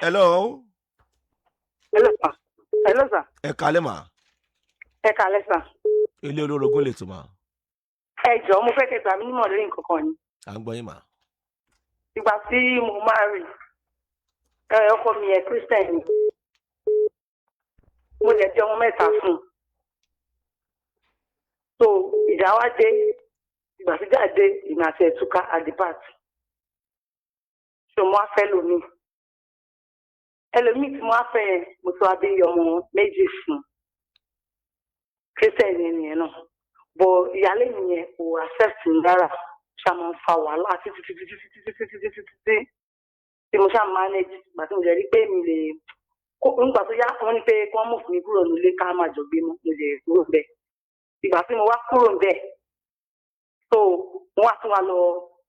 Hello. Hello, sir. Hello, sir. Ẹ kálẹ́ mà. Ẹ kálẹ́, sir. Ilé olórogún lè tún mà. Ẹ jọ̀ọ́ mo fẹ́ kẹ́ gbà mí nímọ̀ lórí nǹkan kan ni. À ń gbọ́ yín mà. Ìgbà tí mo máa rí ọkọ mi yẹn Christian ni. Mo lè jẹ́ ọmọ mẹ́ta fún un. So ìjà wá dé. Ìgbà tí ìjà dé ìgbà àti ẹ̀túká àdìpáàtì. So mo wá fẹ́ lómi. Ẹlòmíì tí mo wá fẹ́ yẹn mo tún wá bí ọmọ méjì fún un. Christian yẹn náà. But ìyálé mi yẹn kò accept mi rárá. Ṣá máa ń fa wàhálà títí tí mo ṣá manage ìgbà tí mo lè rí pé mi lè nígbà tó yá wọ́n ní pé kí wọ́n mú fún mi kúrò nílé ká máa jọ gbé mọ́ mo lè kúrò bẹ́ẹ̀. Ìgbà tí mo wá kúrò bẹ́ẹ̀ so mo wá tún wá lọ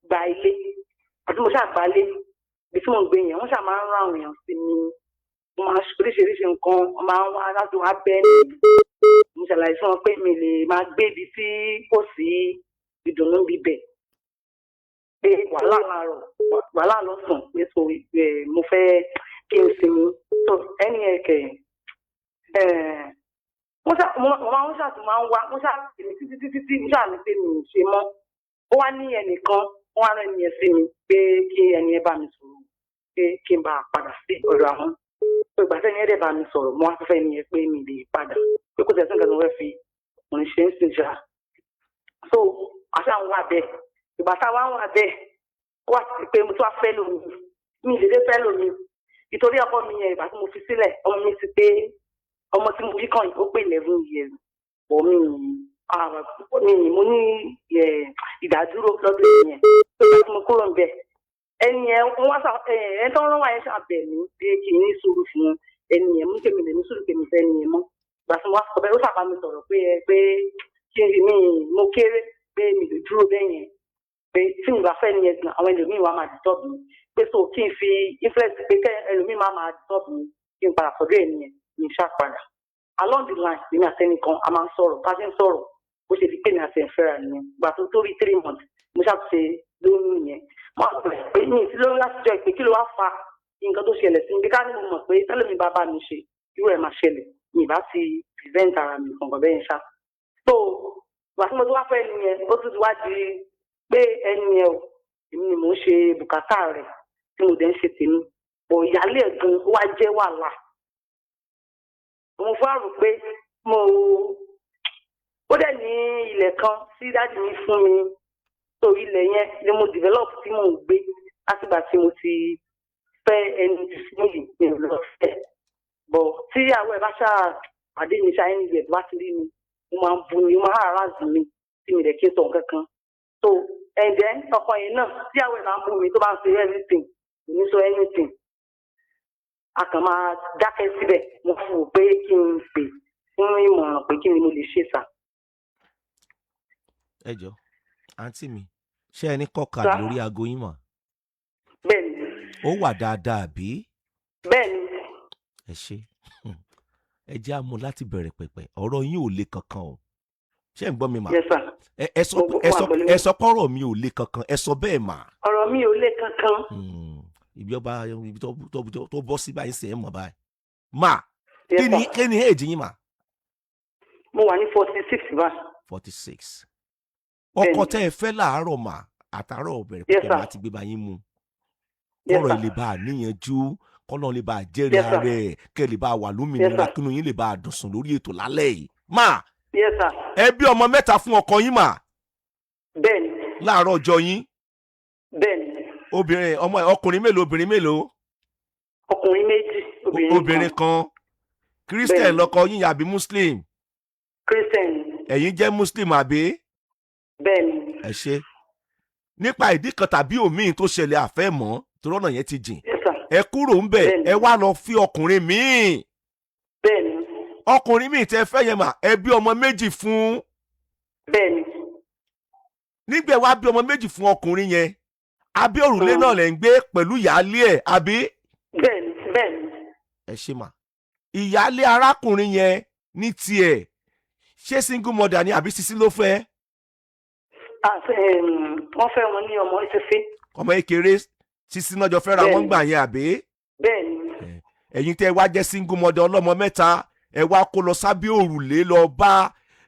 gba ilé àti mo ṣá gba ilé ibi tí mo ń gbé yẹn wọ́n ṣá máa ń rán àwọn èèyàn sí mi wọ́n máa oríṣiríṣi nǹkan wọ́n máa ń wá láti wá bẹ́ẹ̀ ni mo ṣàlàyé fún wọn pé mi lè máa gbé ibi tí kò sí ìdùnnú bíbẹ̀ pé wàhálà láàárọ̀ wàhálà lọ́sàn pé so mo fẹ́ kí n sinmi so ẹni ẹ̀kẹ́ wọ́n ṣàtún máa ń wá wọ́n ṣàtúnṣe títí mo ṣàní pé mi ò ṣe mọ́ ó wá ní ẹnìkan wọ́n á rán ẹni yẹn sí mi pé kí ẹni yẹn bá mi sọ̀rọ̀ pé kí n bá padà sí ọ̀dọ̀ àwọn pé ìgbà tẹ́ni yẹn dẹ̀ bá mi sọ̀rọ̀ mo wá fẹ́ ẹni yẹn pé mi lè padà pé kò tẹ̀sán kan tó fẹ́ fi òun ṣe ń sìn ṣá so àṣà ń wà bẹ́ẹ̀ ìgbà táwa ń wà bẹ́ẹ̀ wá sí pé mo tún wá fẹ́ lómi mi ìdílé fẹ́ lómi nítorí ọkọ mi yẹn ìgbà tí mo fi sílẹ̀ ọmọ mi ti pé ọmọ tí mo bí kàn yìí ó pé 11 years bọ̀ mo ní ìdádúró lọ́dún yẹn pé ìgbà tí mo kúrò ń bẹ̀ ẹni yẹn ẹni tó ń rán wa yẹn ṣàbẹ̀ mí pé kì í ní sùúrù fún ẹni yẹn mú kémi lè ní sùúrù kémi fẹ́ ẹni yẹn mọ́ ìgbà tí mo wá sọ bẹ́ẹ̀ ó ṣàbá mi sọ̀rọ̀ pé kí n rí mi mo kéré pé mi lè dúró bẹ́ẹ̀ yẹn pé tí mi bá fẹ́ ni yẹn gan àwọn ẹlòmíì wá máa disturb mi pé so kí n fi influence pé kẹ́ ẹlòmíì máa disturb mi kí n padà sọ́dọ̀ ẹ̀ nìyẹn ní ṣàpadà along the line èmi àtẹnìkan a máa ń sọ̀rọ̀ bá ṣe ń sọ̀rọ̀ bó ṣe di pé mi àti ẹ̀fẹ́ra nìyẹn gbà tó tó rí 3 months mo ṣàtúnṣe lóyún yẹn mo á bẹ̀rẹ̀ pé mi ti lóyún láti jọ ìpè kí ló wá fa nǹkan tó ṣẹlẹ̀ sí mi bí ká ní mo mọ̀ pé tẹ́lẹ̀mí bá bá mi ṣe irú ẹ̀ máa ṣẹlẹ̀ mi bá ti prevent ara mi kankan bẹ́ẹ̀ ṣá so gbà tí mo tó wá fẹ́ nìyẹn ó tún ti wá di pé ẹni yẹn o èmi ni mò ń ṣe bùkátà rẹ̀ tí mo dẹ̀ ń ṣe tèmi bọ̀ ìyálé ẹ̀ gan ó wá jẹ́ wàhálà mo fẹ́ rò pé ó dẹ̀ ní ilẹ̀ kan tí dájú mi fún mi so ilẹ̀ yẹn ni mo develop tí mò ń gbé látìgbà tí mo ti fẹ́ ẹni tí mo yìí mi ò lọ fẹ́ bọ̀ tí àwọn ẹ̀ bá ṣàpàdé mi ṣáà ń yẹ̀ bá ti rí mi mo máa ń bu mi mo máa harass mi tí mi dẹ̀ kí n sọ nǹkan kan so ẹ̀jẹ̀ ọkọ yẹn náà tí àwọn ẹ̀ bá ń bú mi tó bá ń ṣe everything kò ní sọ anything a kàn máa dákẹ́ síbẹ̀ mo fò pé kí n pè fún ìmọ̀ràn pé kí ni mo lè ṣe sà. Ẹ jọ̀ọ́ àǹtí mi ṣé ẹ ní kọ́kàd lórí aago yín mọ̀. Bẹ́ẹ̀ni. Ó wà dáadáa bí? Bẹ́ẹ̀ni. Ẹ ṣé ẹ jẹ́ àmú láti bẹ̀rẹ̀ pẹ̀pẹ̀ ọ̀rọ̀ yín ò le kankan o ṣé ń gbọ́ mi mà. Yes sir. ẹ sọ pọ́rọ̀ mi ò le kankan ẹ sọ bẹ́ẹ̀ mà. Ọ̀rọ̀ mi ò le kankan. Ibi tó bọ́ sí báyìí ṣe é mọ̀ báyìí. Mà kí ni èjì yín mà. Mo wà ní 46 báyìí. 46. Ọkọ tẹ́ ẹ fẹ́ láàárọ̀ mà àtàárọ̀ bẹ̀rẹ̀ pẹ̀pẹ̀ láti gbé báyìí mu. Kọ́rọ̀ ilé bá a níyanjú kọ́lọ́ lè bá a jẹ́rìí ara ẹ̀ kẹ́ lè bá a wà lómìnira kínú yín lè bá a dùn sùn lórí ètò lálẹ́ yìí. Mà ẹ bí ọmọ mẹ́ta fún ọkọ yín mà. Bẹ́ẹ̀ni. Láàárọ̀ ọjọ́ yín. Bẹ́ẹ̀ni. Ọkùnrin mélòó obìnrin mélòó. Ọkùnrin méjì obìnrin kan. Christian lọkọ yín àbí Muslim. Christian. Ẹ̀yin jẹ́ Muslim àbí. Bẹ́ẹ̀ni. Ẹ ṣé nípa ìdí kan tàbí òmíì tó ṣẹlẹ̀ àfẹ́ mọ́ torí ọ̀nà yẹn ti jìn. Ẹ kúrò ń bẹ̀ ẹ wá lọ fi ọkùnrin míì. Bẹ́ẹ̀ni. Ọkùnrin míì tẹ́ fẹ́ yẹn mà ẹ bí ọmọ méjì fún. Bẹ́ẹ̀ni. Nígbà wá bí ọmọ méjì fún ọkùnrin yẹn abẹ́ òrùlé náà lẹ̀ ń gbé pẹ̀lú ìyáálé ẹ̀ àbí. Bẹ́ẹ̀ni. Ẹ ṣé mà ìyáálé arákùnrin yẹn ní tiẹ̀ ṣé single mother ni àbí sisi ló fẹ́. Wọ́n fẹ́ wọn ní ọmọ ìṣẹ́fẹ́. Ọmọ kékeré sisi náà jọ fẹ́ ra wọ́n gbà yẹn àbí. Bẹ́ẹ̀ni. ẹ̀yin tẹ́ wá jẹ́ single mother ọlọ́mọ mẹ́ta ẹ wá kó lọ sábẹ́ òrùlé lọ bá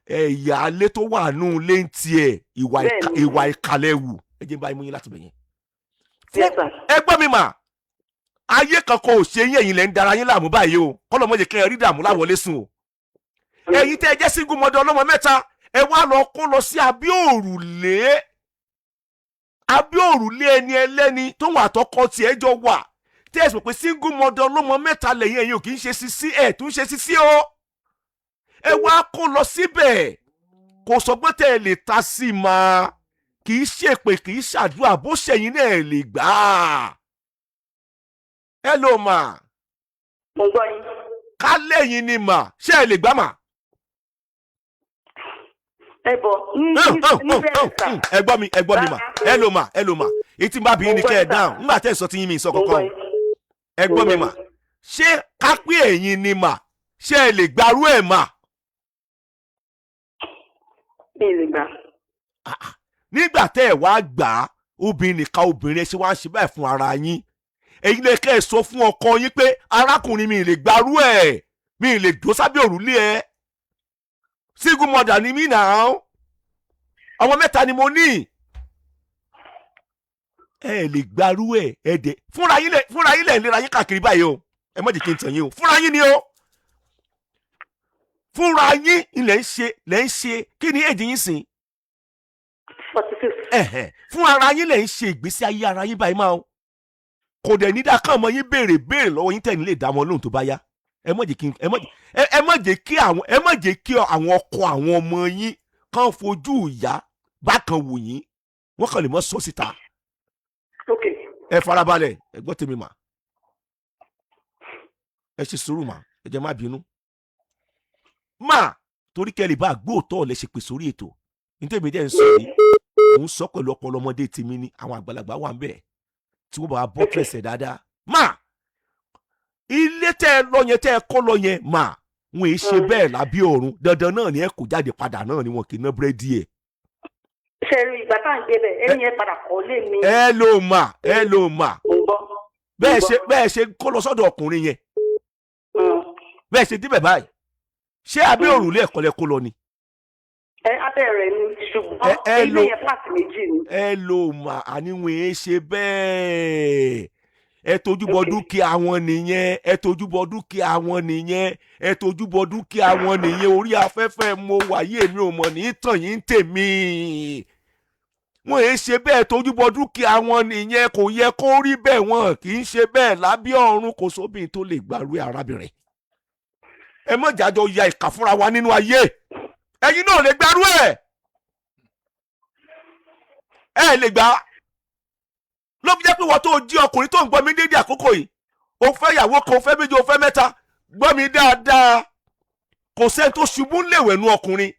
ìyáálé tó wà nù lé ń tiẹ̀ ìwà ìkàlẹ̀ wù ẹ jẹ́ báyìí mú yín láti bẹ̀ yẹn. ẹ gbọ́ mi mà ayé kankan ò ṣe yín ẹ̀yin lẹ́ ń dara yín láàmú báyìí o kọ́lọ́mọ́jẹ kẹ́ ẹ rí dààmú láwọlé sùn o. ẹ̀yin tẹ́ jẹ́ single mother ọlọ́mọ mẹ́ta ẹ wá lọ kó lọ sí abẹ́ òrùlé ẹni ẹlẹ́ni tóun àtọkọ tiẹ̀ jọ wà tí ẹ sọ pé single mother ọlọ́mọ mẹ́ta lẹ́yìn ẹ̀yin ò kì í ṣe sisi ẹ̀ tún ṣe sisi o ẹ wá kó lọ síbẹ̀ kò sọ pé tẹ́ ẹ lè ta sí i máa kì í ṣèpè kì í ṣàdúrà bó ṣẹ̀yìn náà ẹ lè gbà á. ẹ ló mà. mo gbọ́ yín. ká lẹ́yìn ni mà ṣé ẹ lè gbà mà. ẹ bọ̀ níbẹ̀ sà. ẹ gbọ́ mi mà ẹ ló mà etí bá bí yín ni kẹ́ ẹ dáhùn nígbà tẹ́ ẹ sọ tí yín mi sọ kankan ẹ gbọ́ mi mà ṣé ká pé ẹ̀yin ni mà ṣé ẹ lè gbarú ẹ̀ mà. mi lè gbà. nígbà tẹ́ ẹ wá gbà á obìnrin nìkan obìnrin ẹ ṣe wá ń ṣe báyìí fún ara yín èyí lè kẹ́ ẹ sọ fún ọkọ yín pé arákùnrin mi lè gbarú ẹ̀ mi lè dó sábẹ́ òrùlé ẹ̀ single mother ni mí náà ọmọ mẹ́ta ni mo ní ẹ lè gbarú ẹ̀ ẹ dẹ̀ fúnra yín lẹ̀ ń lera yín káàkiri báyìí o ẹ má jẹ́ kí n tàn yín o fúnra yín ni o fúnra yín lẹ̀ ń ṣe kí ni èjì yín sìn. 46. fún ara yín lẹ̀ ń ṣe ìgbésí ayé ara yín báyìí máa o kò dẹ̀ nídàá kàn mọ́ yín béèrè lọ́wọ́ yín tẹ̀ ní lè dá wọn lóhùn tó bá yá ẹ má jẹ́ kí àwọn ọkọ àwọn ọmọ yín kàn fojú ìyá bákan wò yín wọ́n kàn lè mọ́ sọ síta. ẹ farabalẹ̀ ẹ gbọ́ tèmi mà ẹ ṣe sùúrù mà ẹ jẹ́ má bínú mà torí kẹ́lẹ́ bá gbóòtọ́ lẹ ṣe pè sórí ètò ní tèmi dẹ́ ń sọ yìí òun sọ pẹ̀lú ọpọlọ ọmọdé tèmi ní àwọn àgbàlagbà wà ń bẹ̀ tí wọ́n bá bọ́ kẹsẹ̀ dáadáa mà ilé tẹ́ ẹ lọ yẹn tẹ́ ẹ kọ́ lọ yẹn mà wọn èé ṣe bẹ́ẹ̀ lábí ọ̀run dandan náà ni ẹ kò jáde padà náà ni wọn kì í ná búrẹ́dì ẹ̀. ṣe rí ìgbà tá à ń gbé bẹ̀ ẹni yẹn padà kọ́ lé mi. ẹ ló mà bẹ́ẹ̀ ṣe kó lọ sọ́dọ̀ ọkùnrin yẹn bẹ́ẹ̀ ṣe débẹ̀ báyìí ṣé abẹ́ òrùlé ẹ̀kọ́ lẹ kó lọ ni. abẹ́ rẹ̀ ni ṣùgbọ́n ilé yẹn pàtì méjì ni. ẹ ló mà àníwọ̀n èé ṣe bẹ́ẹ̀ ẹ tojúbọ dúkìá wọn nìyẹn ẹ tojúbọ dúkìá wọn nìyẹn ẹ tojúbọ dúkìá wọn nìyẹn orí afẹ́fẹ́ mo wáyé mi ò mọ̀ ní tàn yín tèmi wọn èé ṣe bẹ́ẹ̀ tojúbọ dúkìá wọn nìyẹn kò yẹ kó rí bẹ́ẹ̀ wọn kì í ṣe bẹ́ẹ̀ lábẹ́ ọ̀run kò sóbìn tó lè gbàrú arábìnrin ẹ mọ̀ jájọ ya ìkà fúnra wa nínú ayé ẹ̀yin náà lè gbàrú ẹ lè gbà ló fi jẹ́ pé wọ́n tó jí ọkùnrin tó ń gbọ́ mi dédé àkókò yìí o fẹ́ ìyàwó kan o fẹ́ méjì o fẹ́ mẹ́ta gbọ́ mi dáadáa kò sẹ́ni tó ṣubú ń lèwẹ̀ nu ọkùnrin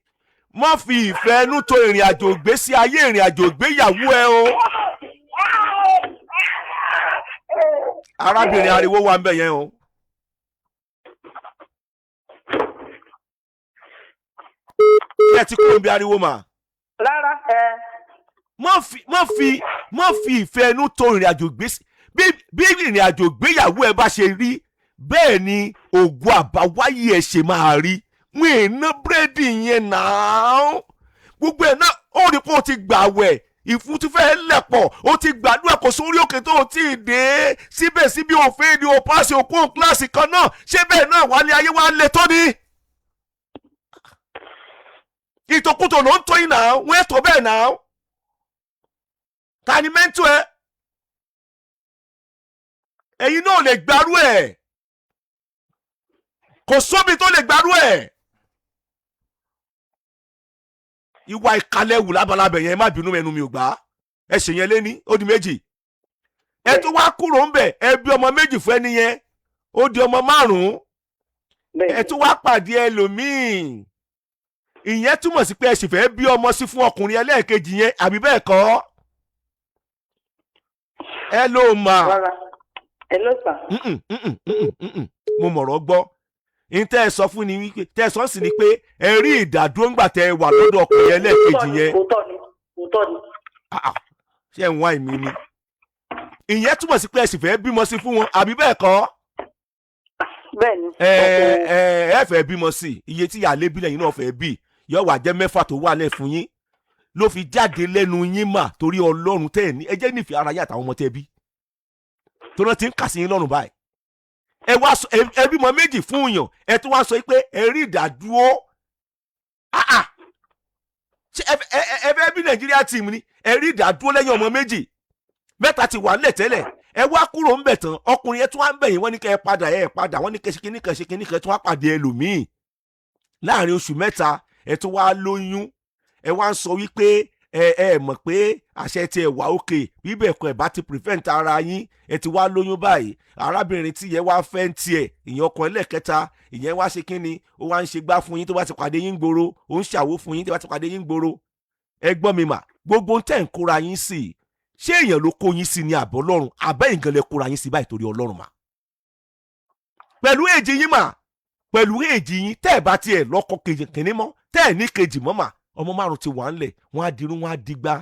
má fi ìfẹ́ ẹnu tó ìrìn àjò ìgbésí ayé ìrìn àjò ìgbéyàwó ẹ o. arábìnrin ariwo wà ń bẹ̀ yẹn o. ṣé ẹ ti kúrò níbi ariwo mà. rárá má fi ìfẹ́ ẹnu tó ìrìn àjò ìgbésí bí ìrìn àjò ìgbéyàwó ẹ bá ṣe rí bẹ́ẹ̀ ni ògùn àbáwáyé ẹ ṣe máa rí wọn èèna búrẹ́dì yẹn náà gbogbo ẹ̀ náà ó rí pé ó ti gbàwẹ̀ ìfún ti fẹ́ lẹ̀pọ̀ ó ti gbàdúrà kò sórí òkè tó ti dé síbẹ̀síbẹ̀ òfin ni ó pàṣẹ òkú kíláàsì kan náà ṣé bẹ́ẹ̀ náà wálé ayé wa lè tó ni. ìtòkùtò ló ń tó yìí náà wọ́n ètò bẹ́ẹ̀ náà ta ni mẹ́ntò ẹ ẹ̀yin náà lè gbárù ẹ̀ kò sóbi tó lè gbárù ẹ̀ ìwà ìkàlẹ̀ wù lábalábẹ̀ yẹn má bínú ẹnu mi ò gbà ẹ ṣe yẹn léní ó di méjì ẹ tó wá kúrò ń bẹ̀ ẹ bí ọmọ méjì fún ẹni yẹn ó di ọmọ 5 ẹ tó wá pàdé ẹlòmíì ìyẹn túmọ̀ sí pé ẹ sì fẹ́ bí ọmọ sí fún ọkùnrin ẹlẹ́ẹ̀kejì yẹn àbí bẹ́ẹ̀ kọ́ ẹ ló mà. ẹ ló sà. mo mọ̀rọ̀ gbọ́ tẹ́ ẹ sọ fún ni wípé tẹ́ ẹ sọ sí ni pé ẹ rí ìdádúró ńgbà tẹ́ ẹ wà lọ́dọ̀ ọkùnrin ẹlẹ́ẹ̀kejì yẹn. òótọ́ ni. ṣé ẹ̀ ń wá ìmí ni ìyẹn túmọ̀ sí pé ẹ sì fẹ́ bímọ sí fún wọn àbí bẹ́ẹ̀ kọ́. bẹ́ẹ̀ni. ẹ fẹ́ bímọ sí iye tí ìyáálé bí lẹ́yìn náà fẹ́ bí yọ wà jẹ́ 6 tó wà lẹ̀ fún yín ló fi jáde lẹ́nu yín mà torí Ọlọ́run tẹ́ ẹ̀ ní ẹ jẹ́ nífẹ̀ẹ́ ara yín àtàwọn ọmọ tẹ́ bí tó náà ti ń kà sí yín lọ́rùn báyìí ẹ bímọ méjì fún yàn ẹ tún wá sọ pé ẹ rí ìdádúró ṣé ẹ fẹ́ bí Nàìjíríà tìmù ni ẹ rí ìdádúró lẹ́yìn ọmọ méjì 3 ti wà nílẹ̀ tẹ́lẹ̀ ẹ wá kúrò ń bẹ̀ tán ọkùnrin yẹn tún wá ń bẹ̀yìn wọ́n ní kẹ́ ẹ padà wọ́n ní kẹ́ ṣe kíní tún wá pàdé ẹlòmíì láàrin oṣù 3 ẹ tún wá lóyún ẹ wá ń sọ wípé ẹ mọ̀ pé àṣẹ ti ẹ̀ wá òkè bíbẹ̀ ẹ̀kọ́ ẹ̀ bá ti prevent ara yín ẹ ti wá lóyún báyìí arábìnrin tí yẹn wá fẹ́ ń tiẹ̀ ìyẹn ọkàn ẹlẹ́kẹta ìyẹn wá ṣe kíni ó wá ń ṣe gbá fún yín tó bá ti pàdé yín gbòòrò ó ń ṣàwó fún yín tó bá ti pàdé yín gbòòrò ẹ gbọ́ mi mà gbogbo tẹ̀ ń kóra yín sí ṣé èèyàn ló kó yín sí ni àbọ̀ Ọlọ́run àbẹ́ ìgànlẹ̀ kóra yín sí báyìí torí Ọlọ́run mà pẹ̀lú èjì yín mà pẹ̀lú èjì yín tẹ́ ẹ̀ bá tiẹ̀ lọ́kọ kìnní mọ́ tẹ́ ẹ̀ ní kejì mọ́ mà ọmọ 5 ti wà ńlẹ̀ wọ́n á dirun wọ́n á digbá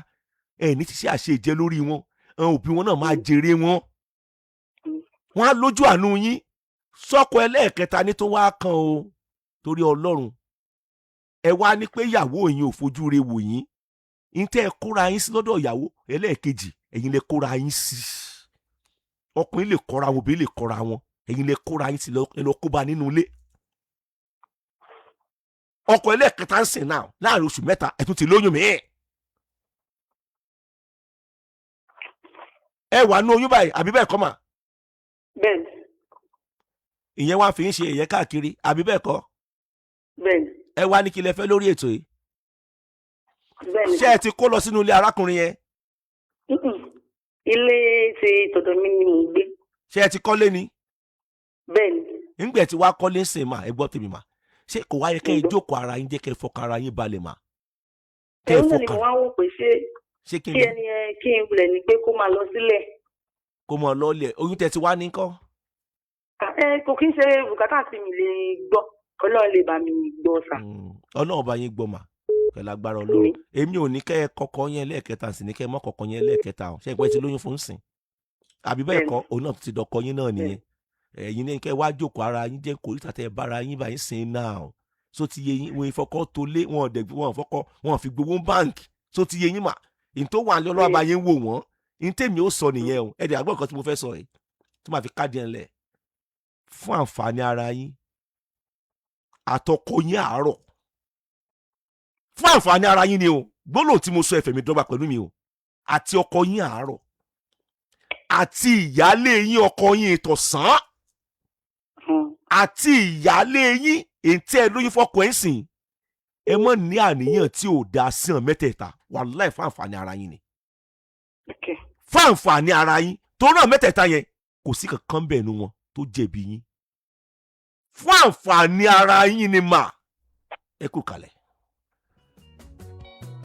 ẹ̀ ní ti ṣe àṣejẹ lórí wọn òbí wọn náà máa jèrè wọn wọ́n á lójú àánú yín sọ́kọ ẹlẹ́ẹ̀kẹta ní tó wá kan o torí Ọlọ́run ẹ wá ní pé ìyàwó yín ò fojú re wò yín ní tẹ́ ẹ kóra yín sí lọ́dọ̀ ìyàwó ẹlẹ́ẹ̀kejì ẹ̀yin lè kóra yín sí ọkùnrin lè kọ́ra wọn obìnrin lè kọ́ra wọn ẹ̀yin lè kóra yín sí lọ kó bá nínú ilé ọkọ ẹlẹ́ẹ̀kẹta ń sìn náà láàrin oṣù 3 ẹ tún ti lóyún mi ẹ wà ní oyún báyìí àbí bẹ́ẹ̀ kọ́ mà. bẹ́ẹ̀ni. ìyẹn wá fi ń ṣe ẹ̀yẹ káàkiri àbí bẹ́ẹ̀ kọ́. bẹ́ẹ̀ni. ẹ wá ní kí lẹ fẹ́ lórí ètò yìí. bẹ́ẹ̀ni. ṣé ẹ ti kó lọ sínú ilé arákùnrin yẹn. ilé ti tọ̀dọ̀ mi ni mò ń gbé. ṣé ẹ ti kọ́lé ni. bẹ́ẹ̀ni. ńgbẹ̀ tí wàá kọ́lé ń sìn mà ẹ gbọ́ tèmi mà ṣé kò wáyé kẹ́ ẹ jókòó ara yín jẹ́ kẹ́ ẹ fọkàn ara yín balẹ̀ mà. ẹ̀rọ náà ni mo wá wò pé ṣé kí ẹni yẹn kí n wulẹ̀ ní pé kó máa lọ sílẹ̀. kó máa lọ lẹ̀ oyún tẹ́ ti wá ní kọ́. kò kí n ṣe bùkátà tí mi lè gbọ́ Ọlọ́run lè bá mi gbọ́ sà. Ọlọ́run bá yín gbọ́ mà pẹ̀lú agbára Ọlọ́run èmi ò ní kẹ́ ẹ kọ́kọ́ yẹn lẹ́ẹ̀kẹta sì ní kẹ́ ẹ mọ́ kọ́kọ́ yẹn lẹ́ẹ̀kẹta ṣé ìpẹ́ ti lóyún fún sìn àbí bẹ́ẹ̀ kọ́ òun náà ti dọkọ yín náà nìyẹn ẹ̀yin ní kẹ́ wá jókòó ara yín jẹ́ kórìíta tẹ́ bára yín bá yín sìn náà so ti yẹ yín wọn ìfọkọ́ tó lé wọn ọ̀dẹ̀ wọn fi gbowó báǹkì so ti yẹ yín mà ní tó wà lọ́wọ́ bá yín wò wọ́n ní tèmi ó sọ nìyẹn o ẹ̀dẹ̀ àgbọ̀ nǹkan tí mo fẹ́ sọ yìí tó máa fi káàdì ẹ̀ lẹ̀ fún àǹfààní ara yín àtọkọ yín àárọ̀ fún àǹfààní ara yín ni o gbólóhùn tí mo sọ ẹ̀fẹ̀ mi dọ́gba pẹ̀lú mi o àti ọkọ yín àárọ̀ àti ìyálé yín ọkọ yín ìtọ̀sán àti ìyálé yín ètí ẹ lóyún fọkọ ẹ ń sìn ẹ mọ ní àníyàn tí ò dáa sí hàn mẹ́tẹ̀ẹ̀ta wàláì fún àǹfààní ara yín ni fún àǹfààní ara yín tó náà mẹ́tẹ̀ẹ̀ta yẹn kò sí kankan bẹ́ẹ̀ nu wọn tó jẹ̀bi yín fún àǹfààní ara yín ni mà ẹ kú kalẹ̀.